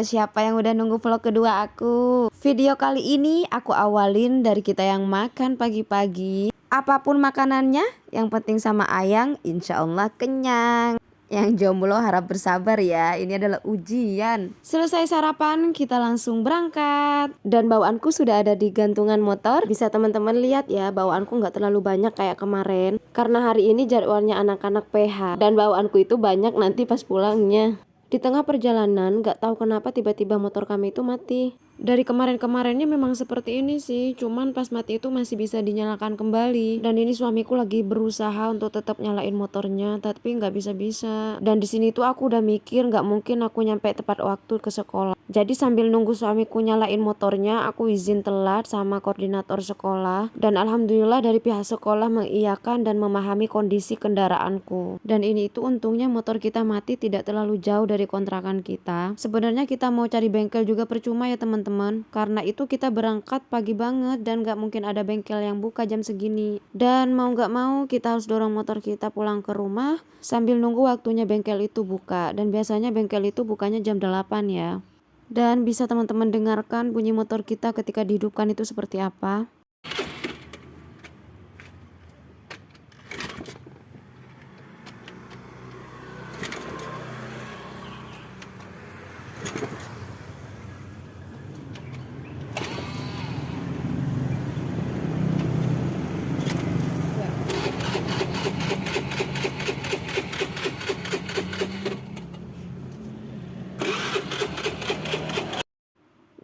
siapa yang udah nunggu vlog kedua aku. Video kali ini aku awalin dari kita yang makan pagi-pagi. Apapun makanannya, yang penting sama Ayang, insya Allah kenyang. Yang jomblo harap bersabar ya, ini adalah ujian. Selesai sarapan, kita langsung berangkat. Dan bawaanku sudah ada di gantungan motor. Bisa teman-teman lihat ya, bawaanku nggak terlalu banyak kayak kemarin. Karena hari ini jadwalnya anak-anak PH. Dan bawaanku itu banyak nanti pas pulangnya. Di tengah perjalanan, gak tahu kenapa tiba-tiba motor kami itu mati. Dari kemarin-kemarinnya memang seperti ini sih, cuman pas mati itu masih bisa dinyalakan kembali. Dan ini suamiku lagi berusaha untuk tetap nyalain motornya, tapi nggak bisa-bisa. Dan di sini tuh aku udah mikir nggak mungkin aku nyampe tepat waktu ke sekolah. Jadi sambil nunggu suamiku nyalain motornya, aku izin telat sama koordinator sekolah. Dan alhamdulillah dari pihak sekolah mengiyakan dan memahami kondisi kendaraanku. Dan ini itu untungnya motor kita mati tidak terlalu jauh dari kontrakan kita. Sebenarnya kita mau cari bengkel juga percuma ya teman-teman, karena itu kita berangkat pagi banget dan gak mungkin ada bengkel yang buka jam segini. Dan mau gak mau kita harus dorong motor kita pulang ke rumah sambil nunggu waktunya bengkel itu buka. Dan biasanya bengkel itu bukanya jam 8 ya. Dan bisa teman-teman dengarkan bunyi motor kita ketika dihidupkan itu seperti apa.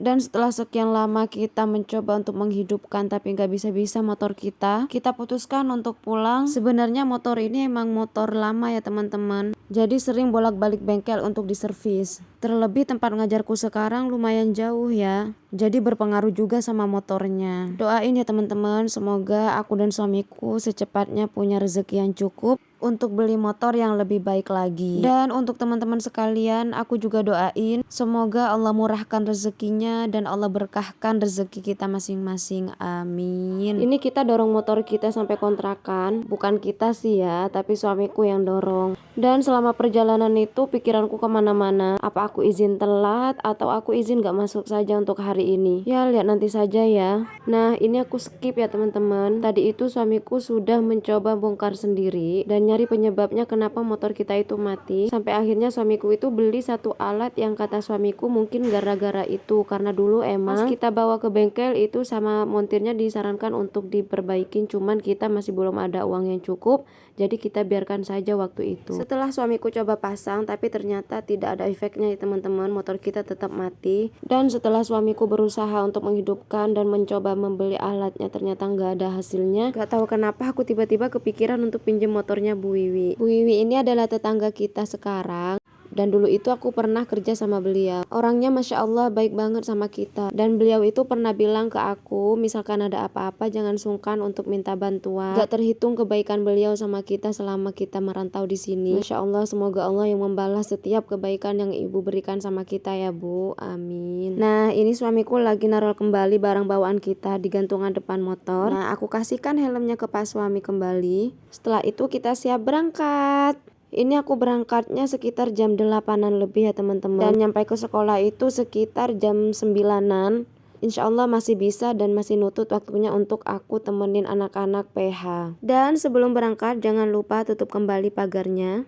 Dan setelah sekian lama kita mencoba untuk menghidupkan tapi nggak bisa-bisa motor kita putuskan untuk pulang. Sebenarnya motor ini emang motor lama ya teman-teman, jadi sering bolak-balik bengkel untuk diservis. Terlebih tempat ngajarku sekarang lumayan jauh ya, jadi berpengaruh juga sama motornya. Doain ya teman-teman, semoga aku dan suamiku secepatnya punya rezeki yang cukup untuk beli motor yang lebih baik lagi. Dan untuk teman-teman sekalian, aku juga doain semoga Allah murahkan rezekinya dan Allah berkahkan rezeki kita masing-masing, amin. Ini kita dorong motor kita sampai kontrakan, bukan kita sih ya, tapi suamiku yang dorong. Dan selama perjalanan itu pikiranku kemana-mana, apa aku izin telat atau aku izin gak masuk saja untuk hari ini. Ya lihat nanti saja ya. Nah ini aku skip ya teman-teman. Tadi itu suamiku sudah mencoba bongkar sendiri dan nyari penyebabnya kenapa motor kita itu mati. Sampai akhirnya suamiku itu beli satu alat yang kata suamiku mungkin gara-gara itu, karena dulu emang pas kita bawa ke bengkel itu sama montirnya disarankan untuk diperbaikin, cuman kita masih belum ada uang yang cukup, jadi kita biarkan saja waktu itu. Setelah suamiku coba pasang tapi ternyata tidak ada efeknya ya teman-teman, motor kita tetap mati. Dan setelah suamiku berusaha untuk menghidupkan dan mencoba membeli alatnya, ternyata nggak ada hasilnya. Gak tahu kenapa aku tiba-tiba kepikiran untuk pinjem motornya Bu Wiwi. Bu Wiwi ini adalah tetangga kita sekarang. Dan dulu itu aku pernah kerja sama beliau. Orangnya Masya Allah baik banget sama kita. Dan beliau itu pernah bilang ke aku, misalkan ada apa-apa jangan sungkan untuk minta bantuan. Gak terhitung kebaikan beliau sama kita selama kita merantau di sini. Masya Allah, semoga Allah yang membalas setiap kebaikan yang ibu berikan sama kita ya Bu, amin. Nah ini suamiku lagi naruh kembali barang bawaan kita di gantungan depan motor. Nah aku kasihkan helmnya ke pas suami kembali. Setelah itu kita siap berangkat. Ini aku berangkatnya sekitar jam 8-an lebih ya teman-teman. Dan nyampe ke sekolah itu sekitar jam 9-an. Insya Allah masih bisa dan masih nutut waktunya untuk aku temenin anak-anak PH. Dan sebelum berangkat jangan lupa tutup kembali pagarnya.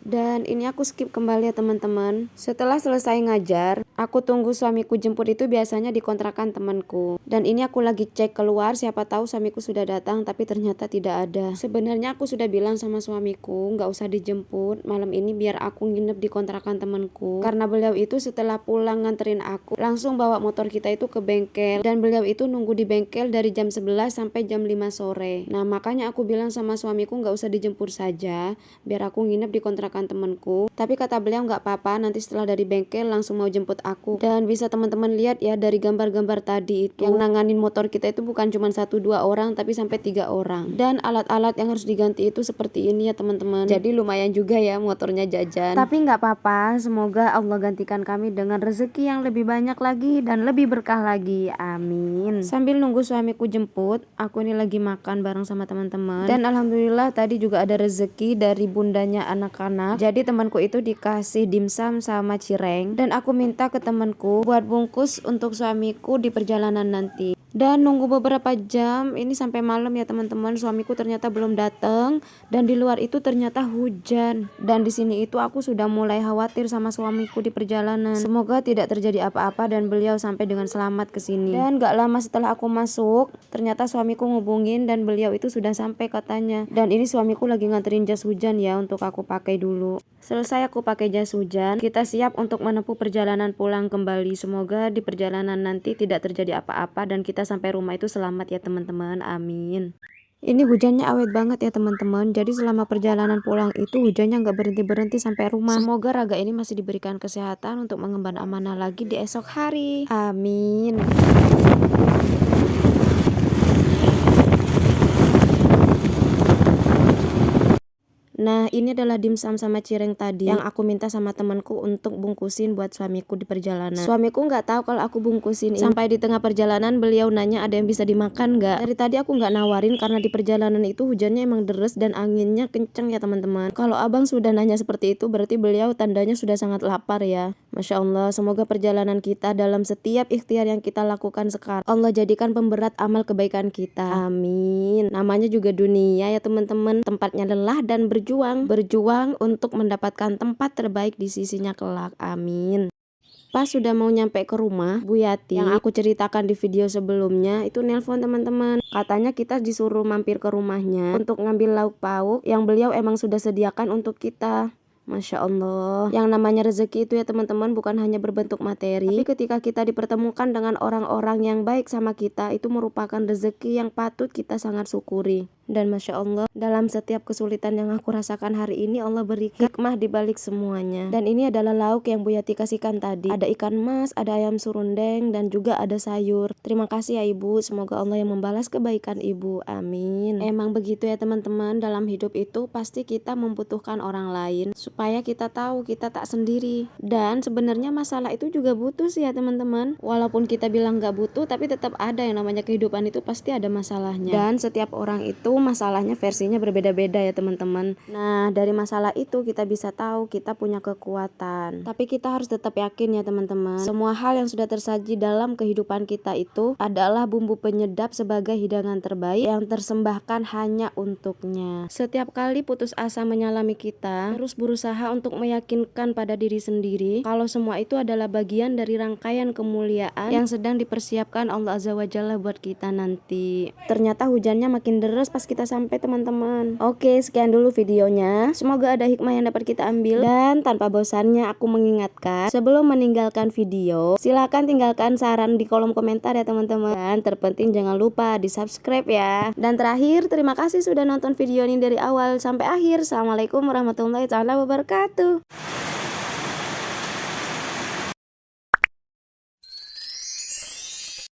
Dan ini aku skip kembali ya teman-teman. Setelah selesai ngajar, aku tunggu suamiku jemput itu biasanya di kontrakan temanku. Dan ini aku lagi cek keluar, siapa tahu suamiku sudah datang tapi ternyata tidak ada. Sebenarnya aku sudah bilang sama suamiku nggak usah dijemput malam ini, biar aku nginep di kontrakan temanku. Karena beliau itu setelah pulang nganterin aku langsung bawa motor kita itu ke bengkel. Dan beliau itu nunggu di bengkel dari jam 11 sampai jam 5 sore. Nah makanya aku bilang sama suamiku nggak usah dijemput saja, biar aku nginep di kontrakan menyusahkan temanku. Tapi kata beliau nggak apa-apa, nanti setelah dari bengkel langsung mau jemput aku. Dan bisa teman-teman lihat ya dari gambar-gambar tadi itu, yang nanganin motor kita itu bukan cuma 1-2 orang tapi sampai 3 orang. Dan alat-alat yang harus diganti itu seperti ini ya teman-teman. Jadi lumayan juga ya motornya jajan. Tapi nggak apa-apa, semoga Allah gantikan kami dengan rezeki yang lebih banyak lagi dan lebih berkah lagi. Amin. Sambil nunggu suamiku jemput, aku ini lagi makan bareng sama teman-teman. Dan alhamdulillah tadi juga ada rezeki dari bundanya anak-anak. Jadi temanku itu dikasih dimsum sama cireng. Dan aku minta ke temanku buat bungkus untuk suamiku di perjalanan nanti. Dan nunggu beberapa jam ini sampai malam ya teman-teman, suamiku ternyata belum datang dan di luar itu ternyata hujan. Dan di sini itu aku sudah mulai khawatir sama suamiku di perjalanan. Semoga tidak terjadi apa-apa dan beliau sampai dengan selamat ke sini. Dan gak lama setelah aku masuk, ternyata suamiku ngubungin dan beliau itu sudah sampai katanya. Dan ini suamiku lagi nganterin jas hujan ya untuk aku pakai dulu. Selesai aku pakai jas hujan, kita siap untuk menempuh perjalanan pulang kembali. Semoga di perjalanan nanti tidak terjadi apa-apa dan kita sampai rumah itu selamat ya teman-teman, amin. Ini hujannya awet banget ya teman-teman. Jadi selama perjalanan pulang itu hujannya nggak berhenti-berhenti sampai rumah. Semoga Raga ini masih diberikan kesehatan untuk mengemban amanah lagi di esok hari, amin. Nah, ini adalah dimsum sama cireng tadi yang aku minta sama temanku untuk bungkusin buat suamiku di perjalanan. Suamiku nggak tahu kalau aku bungkusin ini. Sampai di tengah perjalanan beliau nanya ada yang bisa dimakan nggak. Dari tadi aku nggak nawarin karena di perjalanan itu hujannya emang deres dan anginnya kenceng ya teman-teman. Kalau abang sudah nanya seperti itu berarti beliau tandanya sudah sangat lapar ya. Masya Allah, semoga perjalanan kita dalam setiap ikhtiar yang kita lakukan sekarang Allah jadikan pemberat amal kebaikan kita, amin. Namanya juga dunia ya teman-teman, tempatnya lelah dan berjuang untuk mendapatkan tempat terbaik di sisinya kelak, amin. Pas sudah mau nyampe ke rumah, Bu Yati yang aku ceritakan di video sebelumnya itu nelpon teman-teman. Katanya kita disuruh mampir ke rumahnya untuk ngambil lauk pauk yang beliau emang sudah sediakan untuk kita. Masya Allah, yang namanya rezeki itu ya teman-teman bukan hanya berbentuk materi, tapi ketika kita dipertemukan dengan orang-orang yang baik sama kita, itu merupakan rezeki yang patut kita sangat syukuri. Dan Masya Allah, dalam setiap kesulitan yang aku rasakan hari ini, Allah beri hikmah di balik semuanya. Dan ini adalah lauk yang Bu Yati kasihkan tadi. Ada ikan mas, ada ayam surundeng, dan juga ada sayur. Terima kasih ya Ibu, semoga Allah yang membalas kebaikan Ibu, amin. Emang begitu ya teman-teman, dalam hidup itu pasti kita membutuhkan orang lain supaya kita tahu kita tak sendiri. Dan sebenarnya masalah itu juga butuh sih ya teman-teman. Walaupun kita bilang gak butuh, tapi tetap ada yang namanya kehidupan itu pasti ada masalahnya. Dan setiap orang itu masalahnya versinya berbeda-beda ya teman-teman. Nah, dari masalah itu kita bisa tahu kita punya kekuatan. Tapi kita harus tetap yakin ya teman-teman, semua hal yang sudah tersaji dalam kehidupan kita itu adalah bumbu penyedap sebagai hidangan terbaik yang tersembahkan hanya untuknya. Setiap kali putus asa menyalami kita, terus berusaha untuk meyakinkan pada diri sendiri kalau semua itu adalah bagian dari rangkaian kemuliaan yang sedang dipersiapkan Allah Azza wa Jalla buat kita nanti. Ternyata hujannya makin deras pas kita sampai teman-teman. Oke, sekian dulu videonya. Semoga ada hikmah yang dapat kita ambil. Dan tanpa bosannya aku mengingatkan, sebelum meninggalkan video, silahkan tinggalkan saran di kolom komentar ya teman-teman. Dan terpenting jangan lupa di subscribe ya. Dan terakhir, terima kasih sudah nonton video ini dari awal sampai akhir. Assalamualaikum warahmatullahi wabarakatuh.